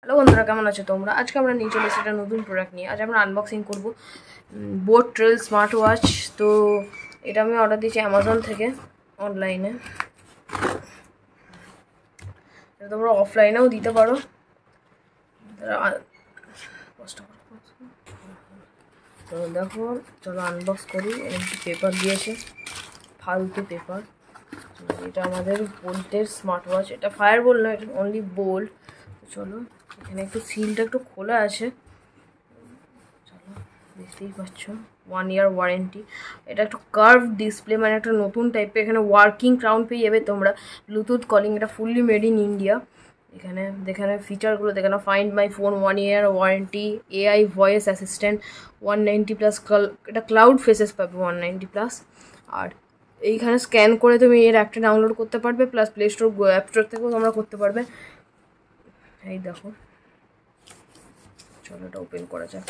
Hello বন্ধুরা, কেমন আছো তোমরা? আজকে আমরা নিয়ে চলে এসেছি একটা নতুন প্রোডাক্ট নিয়ে। আজ আমরা আনবক্সিং করবো বোট ট্রেল স্মার্ট ওয়াচ। তো এটা আমি অর্ডার দিয়েছি অ্যামাজন থেকে, অনলাইনে। এটা তোমরা অফলাইনেও দিতে পারো। তো দেখো, চলো আনবক্স করি। একটু পেপার দিয়েছে, ফালতু পেপার। এটা আমাদের বোল্টের স্মার্ট ওয়াচ। এটা ফায়ার বোল্ট না, এটা অনলি বোল্ট। চলো, এখানে একটু সিলটা একটু খোলা আছে। চলো, দেখতেই পাচ্ছ 1 ইয়ার ওয়ারেন্টি। এটা একটু কার্ভ ডিসপ্লে, মানে একটা নতুন টাইপের। এখানে ওয়ার্কিং ক্রাউন পেয়ে যাবে তোমরা, ব্লুটুথ কলিং। এটা ফুললি মেড ইন ইন্ডিয়া। এখানে ফিচারগুলো দেখে নাও। Find my phone 1 year warranty, AI voice assistant 190+। এটা ক্লাউড ফেসেস পাবে 190+। আর এইখানে স্ক্যান করে তুমি এর অ্যাপটা ডাউনলোড করতে পারবে, plus play store app store থেকেও তোমরা করতে পারবে। এই দেখো, চলো এটা ওপেন করা যাক।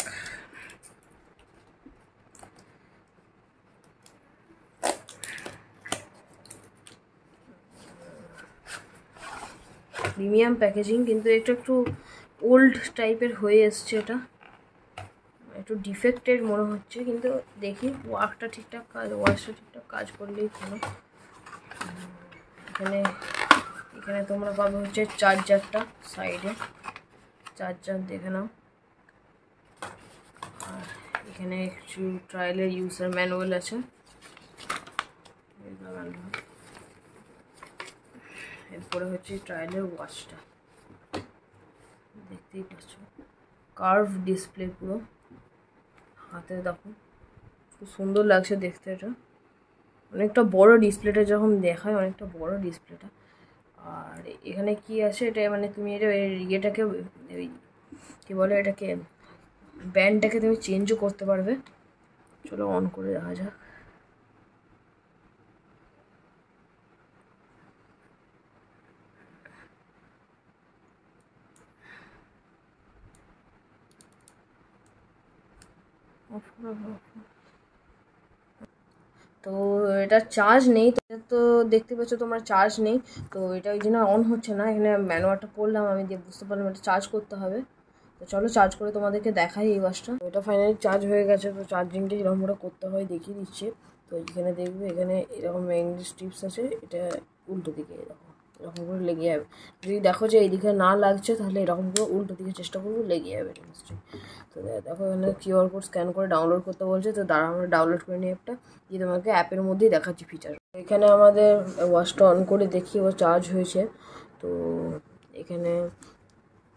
প্রিমিয়াম প্যাকেজিং, কিন্তু এটা একটু ওল্ড টাইপের হয়ে এসছে। এটা একটু ডিফেক্টেড মনে হচ্ছে, কিন্তু দেখি ওয়াচটা ঠিকঠাক কাজ করলেই ভালো। এখানে তোমরা পাবে হচ্ছে চার্জারটা, সাইডে চার্জার দেখে নাও। আর এখানে একটু ট্রায়ালের ইউজার ম্যানুয়াল আছে। এরপরে হচ্ছে ট্রায়ালের ওয়াচটা, দেখতেই পাচ্ছ কার্ভ ডিসপ্লে পুরো। হাতে দেখো, খুব সুন্দর লাগছে দেখতে। এটা অনেকটা বড় ডিসপ্লেটা, যখন দেখায় অনেকটা বড় ডিসপ্লেটা। আর এখানে কি আছে, এটা মানে তুমি এটা ইয়েটাকে কী বলে, এটাকে ব্যান্ডটাকে তুমি চেঞ্জও করতে পারবে। চলো অন করে দেখা যাক। তো এটা চার্জ নেই, তো দেখতে পাচ্ছ তোমরা চার্জ নেই। তো এটা ওই জন্য অন হচ্ছে না। এখানে ম্যানুয়ালটা পড়লাম আমি, দিয়ে বুঝতে পারলাম এটা চার্জ করতে হবে। তো চলো চার্জ করে তোমাদেরকে দেখাই এই ওয়াচটা। এটা ফাইনালি চার্জ হয়ে গেছে। তো চার্জিংটা এরকম করে করতে হয় দেখিয়ে দিচ্ছে। তো এখানে দেখবে, এখানে এরকম ইংলিশ টিপস আছে। এটা উল্টো দিকে এরকম করে লেগে যাবে। যদি দেখো যে এইদিকে না লাগছে, তাহলে এরকম করে উল্টো দিকে চেষ্টা করবো, লেগে যাবে নিশ্চয়ই। তো দেখো, এখানে কিউআর কোড স্ক্যান করে ডাউনলোড করতে বলছে। তো দাঁড়া, আমরা ডাউনলোড করে নিই অ্যাপটা, দিয়ে তোমাকে অ্যাপের মধ্যেই দেখাচ্ছি ফিচার। এখানে আমাদের ওয়াচটা অন করে দেখি ও চার্জ হয়েছে। তো এখানে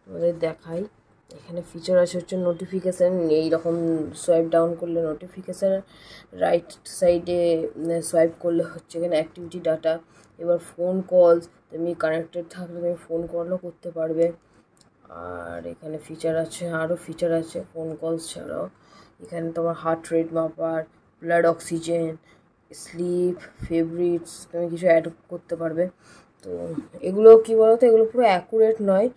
আমাদের দেখাই, এখানে ফিচার আছে হচ্ছে নোটিফিকেশান। এইরকম সোয়াইপ ডাউন করলে নোটিফিকেশান, রাইট সাইডে সোয়াইপ করলে হচ্ছে এখানে অ্যাক্টিভিটি ডাটা। এবার ফোন কলস, তুমি কানেক্টেড থাকলে তুমি ফোন কলও করতে পারবে। আর এখানে ফিচার আছে, আরও ফিচার আছে ফোন কলস ছাড়াও। এখানে তোমার হার্ট রেট মাপার, ব্লাড অক্সিজেন, স্লিপ, ফেভারিটস তুমি কিছু অ্যাড করতে পারবে। তো এগুলো কি বলো তো, এগুলো পুরো অ্যাকুরেট নয়।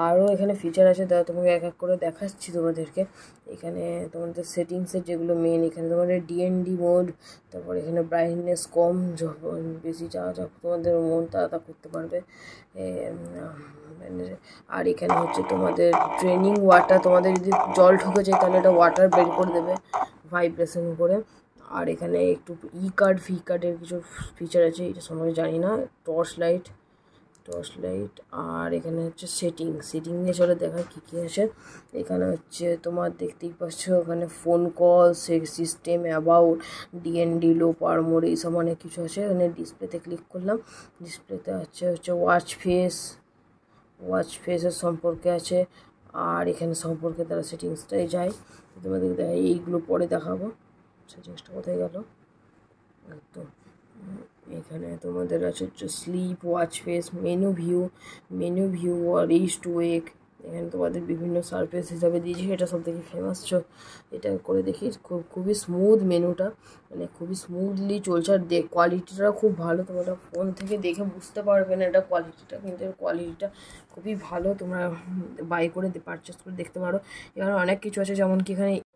আরও এখানে ফিচার আছে, দাদা তোমাকে এক এক করে দেখাচ্ছি তোমাদেরকে। এখানে তোমাদের সেটিংসের যেগুলো মেন, এখানে তোমাদের ডিএনডি মোড, তারপর এখানে ব্রাইটনেস কম, যখন বেশি যা তোমাদের মন তা করতে পারবে। আর এখানে হচ্ছে তোমাদের ড্রেনিং ওয়াটার, তোমাদের যদি জল ঢুকে যায় তাহলে এটা ওয়াটার বের করে দেবে ভাইব্রেশন করে। আর এখানে একটু ভি কার্ডের কিছু ফিচার আছে, এটা সম্বন্ধে জানি না। Torch light. আর এখানে হচ্ছে সেটিংয়ে চলে দেখা কী কী আছে। এখানে হচ্ছে তোমার দেখতেই পাচ্ছ, ওখানে phone call, system, about, DND, low power mode, এইসব অনেক কিছু আছে। এখানে ডিসপ্লেতে ক্লিক করলাম, ডিসপ্লেতে হচ্ছে ওয়াচ ফেসের সম্পর্কে আছে। আর এখানে সম্পর্কে তারা সেটিংসটাই যায়। তোমাদের দেখাই, এইগুলো পরে দেখাবো। সেটিংসটা কোথায় গেল? তো এখানে তোমাদের আছে হচ্ছে sleep, watch face, menu view, reach to wake. এখানে তোমাদের বিভিন্ন সারফেস হিসাবে দিয়েছি, এটা সব থেকে ফেমাস। এটা করে দেখি, খুবই স্মুথ মেনুটা, মানে খুবই স্মুথলি চলছে। আর কোয়ালিটিটা খুব ভালো। তোমরা ফোন থেকে দেখে বুঝতে পারবে না এটা কোয়ালিটিটা, কিন্তু এর কোয়ালিটিটা খুবই ভালো। তোমরা বাই করে পারচেস করে দেখতে পারো। এখানে অনেক কিছু আছে, যেমন কি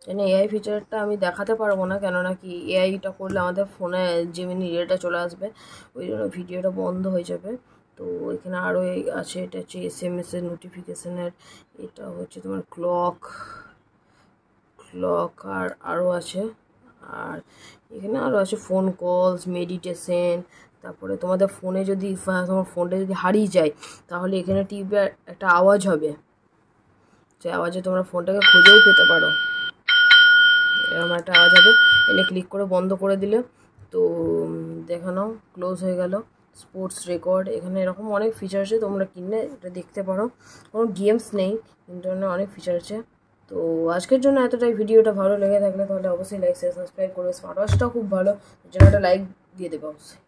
এখানে এআই ফিচারটা আমি দেখাতে পারবো না, কেননা কি এআইটা করলে আমাদের ফোনে জেমিনি এটা চলে আসবে, ওই জন্য ভিডিওটা বন্ধ হয়ে যাবে। তো এখানে আরও আছে, এটা হচ্ছে SMS এর নোটিফিকেশানের, এটা হচ্ছে তোমার ক্লক আর আরও আছে। আর এখানে আরও আছে ফোন কলস, মেডিটেশন। তারপরে তোমাদের ফোনে যদি তোমার ফোনটা যদি হারিয়ে যায় তাহলে এখানে টিপে একটা আওয়াজ হবে, সেই আওয়াজে তোমরা ফোনটাকে খুঁজেও পেতে পারো। এরকম একটা আওয়াজ হবে, এনে ক্লিক করে বন্ধ করে দিলে তো দেখে নাও ক্লোজ হয়ে গেল। স্পোর্টস রেকর্ড, এখানে এরকম অনেক ফিচার আছে, তোমরা কিনলে এটা দেখতে পারো। কোনো গেমস নেই কিন্তু অনেক ফিচার আছে। তো আজকের জন্য এতটাই। ভিডিওটা ভালো লেগে থাকলে তাহলে অবশ্যই লাইক শেয়ার সাবস্ক্রাইব করবে। স্মার্ট ওয়াচটাও খুব ভালো, যেটা একটা লাইক দিয়ে দেবে অবশ্যই।